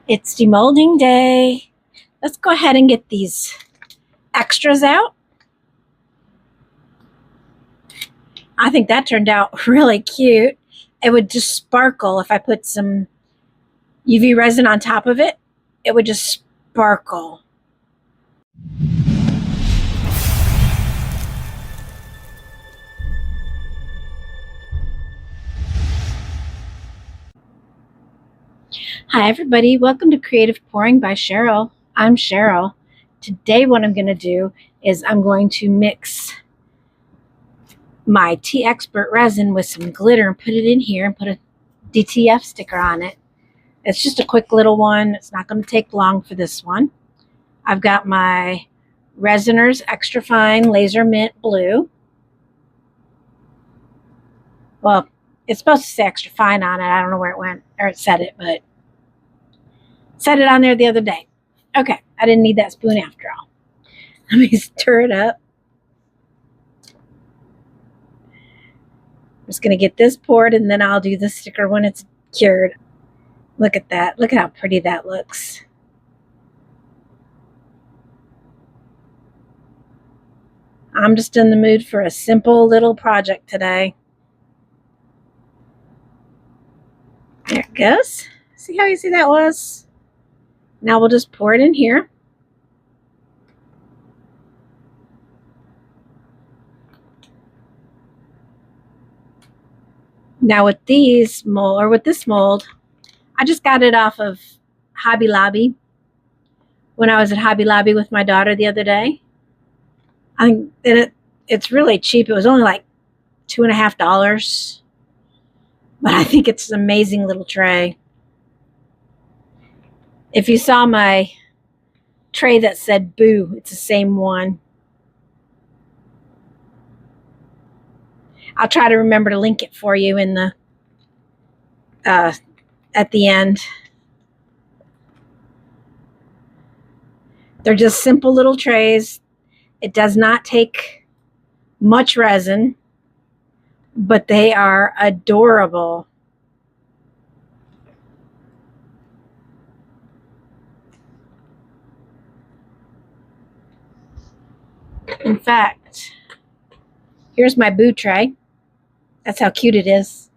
It's demolding day. Let's go ahead and get these extras out. I think that turned out really cute. It would just sparkle if I put some UV resin on top of it. It would just sparkle. Hi everybody, welcome to Creative Pouring by Cheryl. I'm Cheryl. Today what I'm going to do is I'm going to mix my TExpert resin with some glitter and put it in here and put a DTF sticker on it. It's just a quick little one. It's not going to take long for this one. I've got my Resinator's Extra Fine Laser Mint Blue. Well, it's supposed to say extra fine on it. I don't know where it went, or it said it, but set it on there the other day. Okay, I didn't need that spoon after all. Let me stir it up. I'm just going to get this poured and then I'll do the sticker when it's cured. Look at that. Look at how pretty that looks. I'm just in the mood for a simple little project today. There it goes. See how easy that was? Now we'll just pour it in here. Now with these mold, or with this mold, I just got it off of Hobby Lobby when I was at Hobby Lobby with my daughter the other day. I think it's really cheap. It was only like $2.50, but I think it's an amazing little tray. If you saw my tray that said boo, it's the same one. I'll try to remember to link it for you in the at the end. They're just simple little trays. It does not take much resin, but they are adorable. In fact, here's my boo tray. That's how cute it is.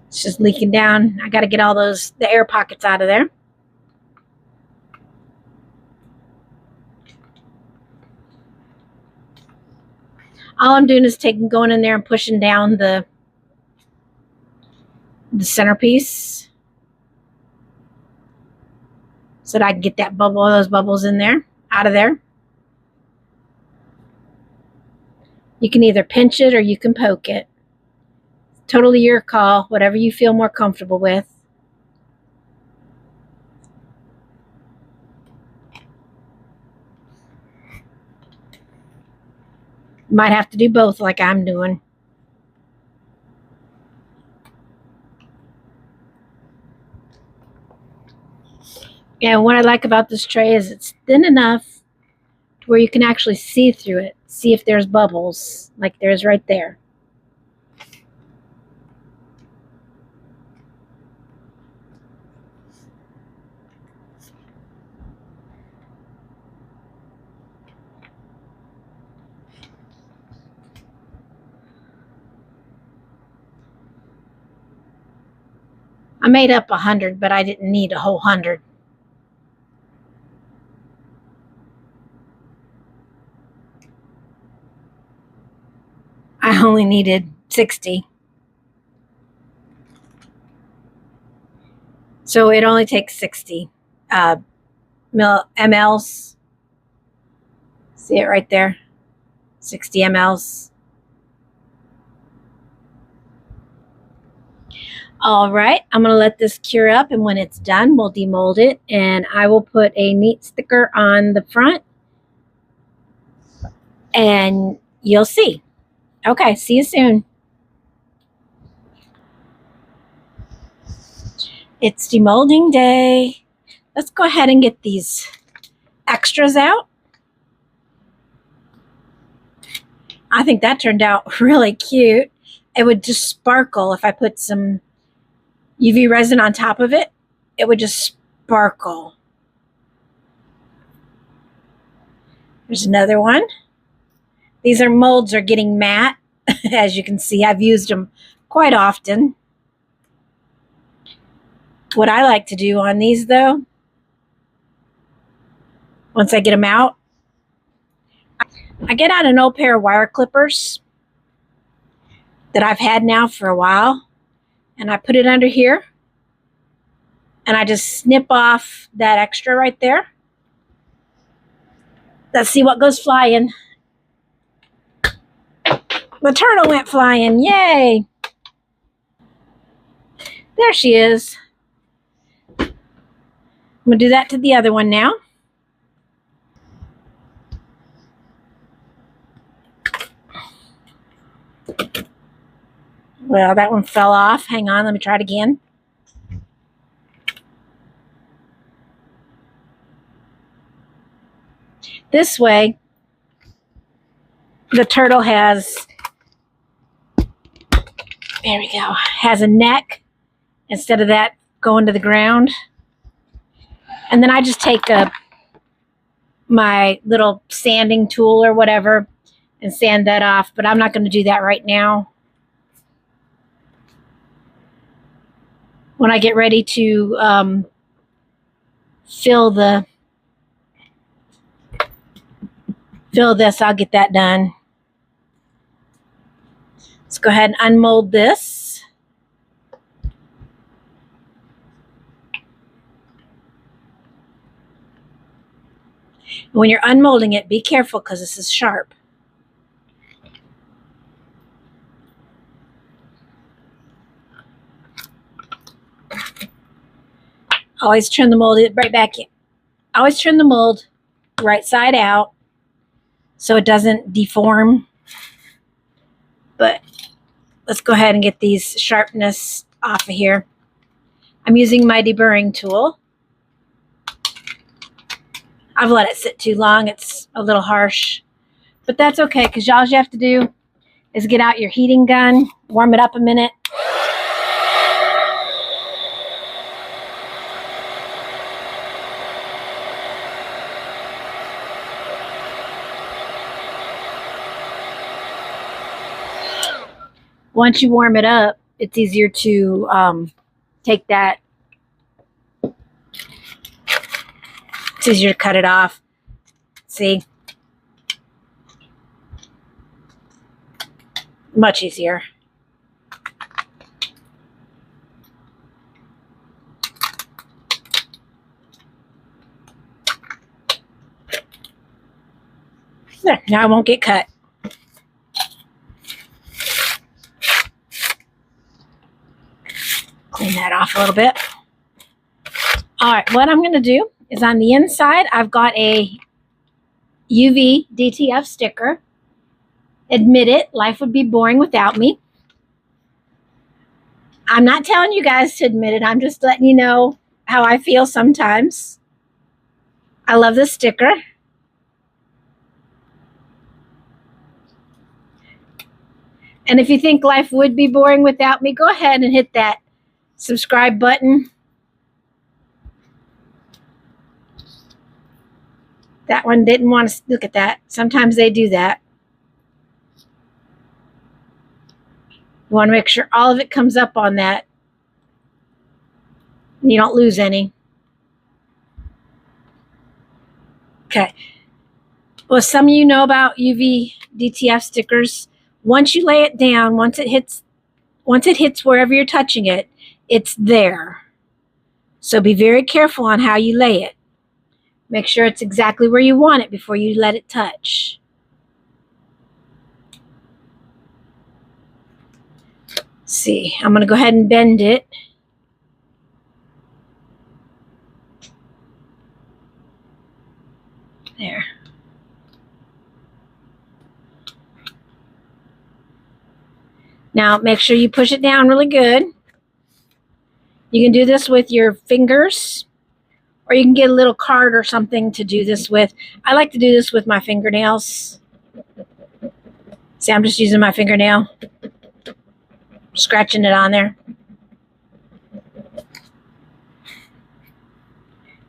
It's just leaking down. I got to get all the air pockets out of there. All I'm doing is going in there and pushing down the centerpiece so that I can get that bubble, those bubbles in there, out of there. You can either pinch it or you can poke it. Totally your call, whatever you feel more comfortable with. Might have to do both like I'm doing. And what I like about this tray is it's thin enough to where you can actually see through it. See if there's bubbles, like there's right there. I made up 100, but I didn't need a whole 100. I only needed 60. So it only takes 60 mLs. See it right there? 60 mLs. All right, I'm going to let this cure up, and when it's done, we'll demold it, and I will put a neat sticker on the front, and you'll see. Okay, see you soon. It's demolding day. Let's go ahead and get these extras out. I think that turned out really cute. It would just sparkle if I put some UV resin on top of it. It would just sparkle. There's another one. These molds are getting matte. As you can see, I've used them quite often. What I like to do on these, though, once I get them out, I get out an old pair of wire clippers that I've had now for a while, and I put it under here, and I just snip off that extra right there. Let's see what goes flying. The turtle went flying. Yay! There she is. I'm going to do that to the other one now. Well, that one fell off. Hang on, let me try it again. This way, the turtle has, there we go, has a neck instead of that going to the ground. And then I just take my little sanding tool or whatever and sand that off, but I'm not going to do that right now. When I get ready to fill this, I'll get that done. Let's go ahead and unmold this. When you're unmolding it, be careful because this is sharp. Always turn the mold right back in. Always turn the mold right side out so it doesn't deform. But let's go ahead and get these sharpness off of here. I'm using my deburring tool. I've let it sit too long. It's a little harsh, but that's okay because all you have to do is get out your heating gun, warm it up a minute. Once you warm it up, it's easier to take that. It's easier to cut it off. See? Much easier. There, now it won't get cut. Clean that off a little bit. All right, what I'm going to do is on the inside, I've got a UVDTF sticker. Admit it, life would be boring without me. I'm not telling you guys to admit it. I'm just letting you know how I feel sometimes. I love this sticker. And if you think life would be boring without me, go ahead and hit that subscribe button. That one didn't want to look at that. Sometimes they do that. You want to make sure all of it comes up on that. And you don't lose any. Okay. Well, some of you know about UV DTF stickers. Once you lay it down, once it hits wherever you're touching it, it's there. So be very careful on how you lay it. Make sure it's exactly where you want it before you let it touch. See, I'm going to go ahead and bend it. There. Now make sure you push it down really good. You can do this with your fingers, or you can get a little card or something to do this with. I like to do this with my fingernails. See, I'm just using my fingernail, scratching it on there.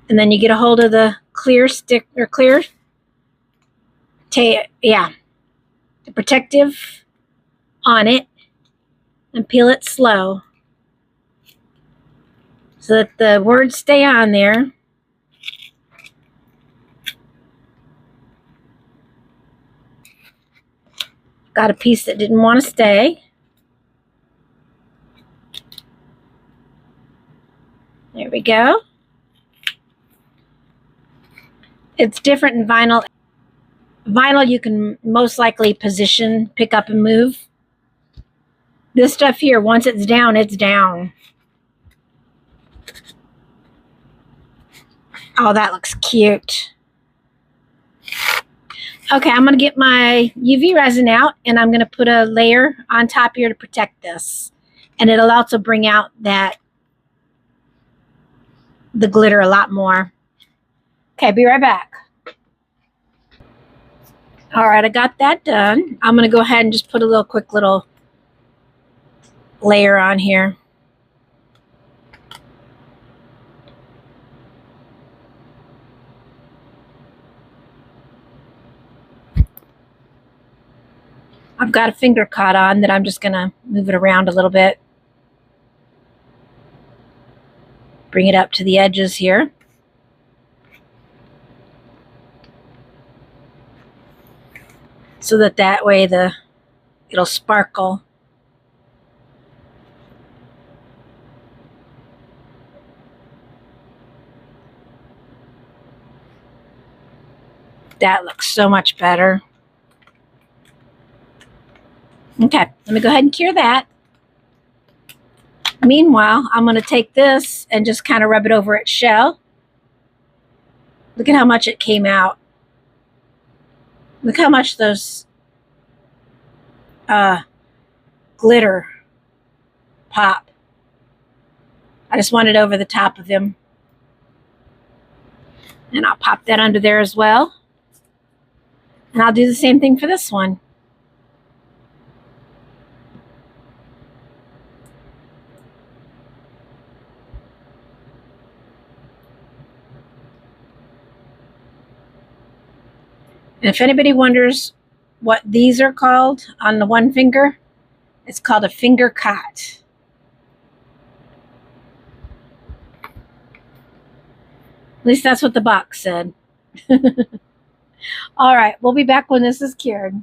And then you get a hold of the clear stick, or clear tape, yeah, the protective on it, and peel it slow so that the words stay on there. Got a piece that didn't want to stay. There we go. It's different in vinyl. Vinyl you can most likely position, pick up and move. This stuff here, once it's down, it's down. Oh, that looks cute. Okay, I'm going to get my UV resin out, and I'm going to put a layer on top here to protect this. And it'll also bring out the glitter a lot more. Okay, be right back. All right, I got that done. I'm going to go ahead and just put a quick little layer on here. I've got a finger caught on that I'm just going to move it around a little bit. Bring it up to the edges here. So that way it'll sparkle. That looks so much better. Okay, let me go ahead and cure that. Meanwhile, I'm going to take this and just kind of rub it over its shell. Look at how much it came out. Look how much those glitter pop. I just want it over the top of them. And I'll pop that under there as well. And I'll do the same thing for this one. And if anybody wonders what these are called on the one finger, it's called a finger cot. At least that's what the box said. All right, we'll be back when this is cured.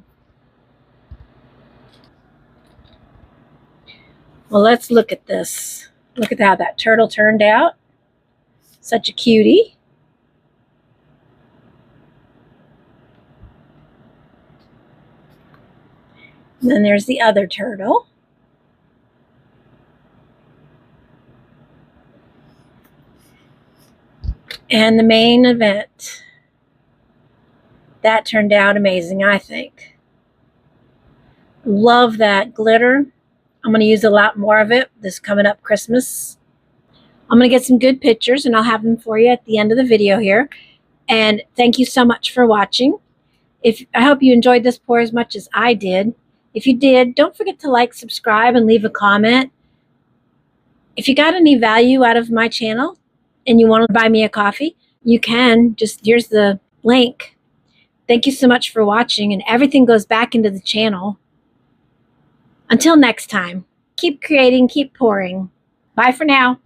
Well, let's look at this. Look at how that turtle turned out. Such a cutie. And then there's the other turtle. And the main event. That turned out amazing, I think. Love that glitter. I'm going to use a lot more of it this coming up Christmas. I'm going to get some good pictures and I'll have them for you at the end of the video here. And thank you so much for watching. I hope you enjoyed this pour as much as I did. If you did, don't forget to like, subscribe, and leave a comment. If you got any value out of my channel and you want to buy me a coffee, you can. Here's the link. Thank you so much for watching, and everything goes back into the channel. Until next time, keep creating, keep pouring. Bye for now.